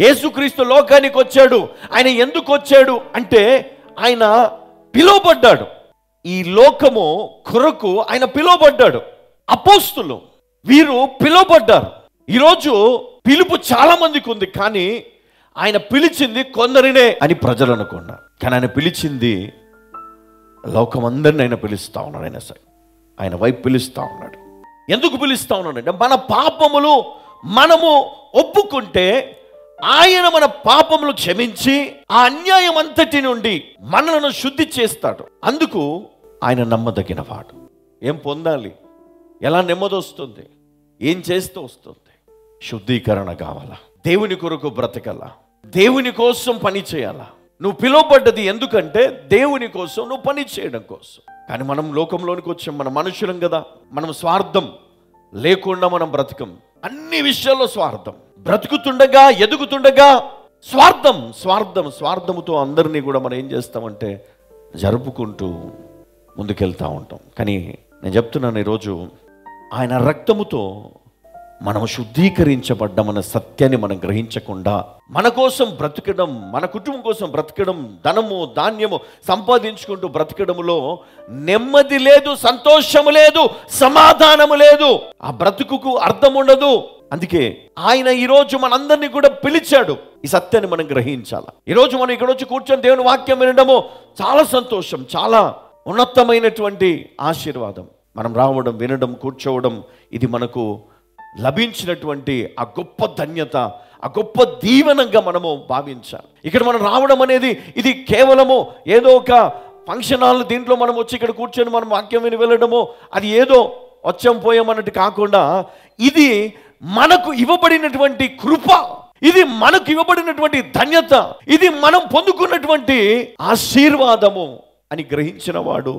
యేసుక్రీస్తు లోకానికి వచ్చాడు. ఆయన ఎందుకు వచ్చాడు అంటే ఆయన పిలువబడ్డాడు. ఈ లోకము కొరకు ఆయన పిలువబడ్డాడు. అపోస్తులు వీరు పిలువబడ్డారు. ఈరోజు పిలుపు చాలా మందికి ఉంది, కానీ ఆయన పిలిచింది కొందరినే అని ప్రజలు అనుకున్నారు. కానీ ఆయన పిలిచింది లోకమందరిని ఆయన పిలుస్తా ఉన్నాడు. ఆయన వైపు పిలుస్తా ఉన్నాడు. ఎందుకు పిలుస్తా ఉన్నాడంటే మన పాపములు మనము ఒప్పుకుంటే ఆయన మన పాపములు క్షమించి ఆ అన్యాయం అంతటి నుండి మనలను శుద్ధి చేస్తాడు. అందుకు ఆయన నమ్మదగిన వాడు. ఏం పొందాలి? ఎలా నెమ్మది వస్తుంది? ఏం చేస్తూ వస్తుంది? శుద్ధీకరణ కావాలా? దేవుని కొరకు బ్రతకాలా? దేవుని కోసం పని చేయాలా? నువ్వు పిలువబడ్డది ఎందుకంటే దేవుని కోసం, నువ్వు పని చేయడం కోసం. కానీ మనం లోకంలోనికి వచ్చాం, మన మనుషులం కదా. మనం స్వార్థం లేకుండా మనం బ్రతకం. అన్ని విషయాల్లో స్వార్థం. బ్రతుకుతుండగా ఎదుగుతుండగా స్వార్థముతో అందరినీ కూడా మనం ఏం చేస్తామంటే జరుపుకుంటూ ముందుకెళ్తూ ఉంటాం. కానీ నేను చెప్తున్నాను, ఈరోజు ఆయన రక్తముతో మనము శుద్ధీకరించబడ్డామన్న సత్యాన్ని మనం గ్రహించకుండా మన కోసం బ్రతకడం, మన కుటుంబం కోసం బ్రతకడం, ధనము ధాన్యము సంపాదించుకుంటూ బ్రతకడంలో నెమ్మది లేదు, సంతోషము లేదు, సమాధానము లేదు. ఆ బ్రతుకుకు అర్థం ఉండదు. అందుకే ఆయన ఈరోజు మనందరినీ కూడా పిలిచాడు. ఈ సత్యాన్ని మనం గ్రహించాలి. ఈరోజు మనం ఇక్కడ వచ్చి కూర్చొని దేవుని వాక్యం వినడము చాలా సంతోషం, చాలా ఉన్నతమైనటువంటి ఆశీర్వాదం. మనం రావడం, వినడం, కూర్చోవడం, ఇది మనకు లభించినటువంటి ఆ గొప్ప ధన్యత, ఆ గొప్ప దీవెనంగా మనము భావించాలి. ఇక్కడ మనం రావడం అనేది ఇది కేవలము ఏదో ఒక ఫంక్షన్ హాల్, దీంట్లో మనం వచ్చి ఇక్కడ కూర్చొని మనం వాక్యం విని వెళ్ళడము, అది ఏదో వచ్చాం పోయాం అన్నట్టు కాకుండా ఇది మనకు ఇవ్వబడినటువంటి కృప, ఇది మనకు ఇవ్వబడినటువంటి ధన్యత, ఇది మనం పొందుకున్నటువంటి ఆశీర్వాదము అని గ్రహించిన వాడు,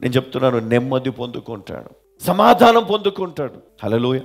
నేను చెప్తున్నాను, నెమ్మది పొందుకుంటాడు, సమాధానం పొందుకుంటాడు. హల్లెలూయా.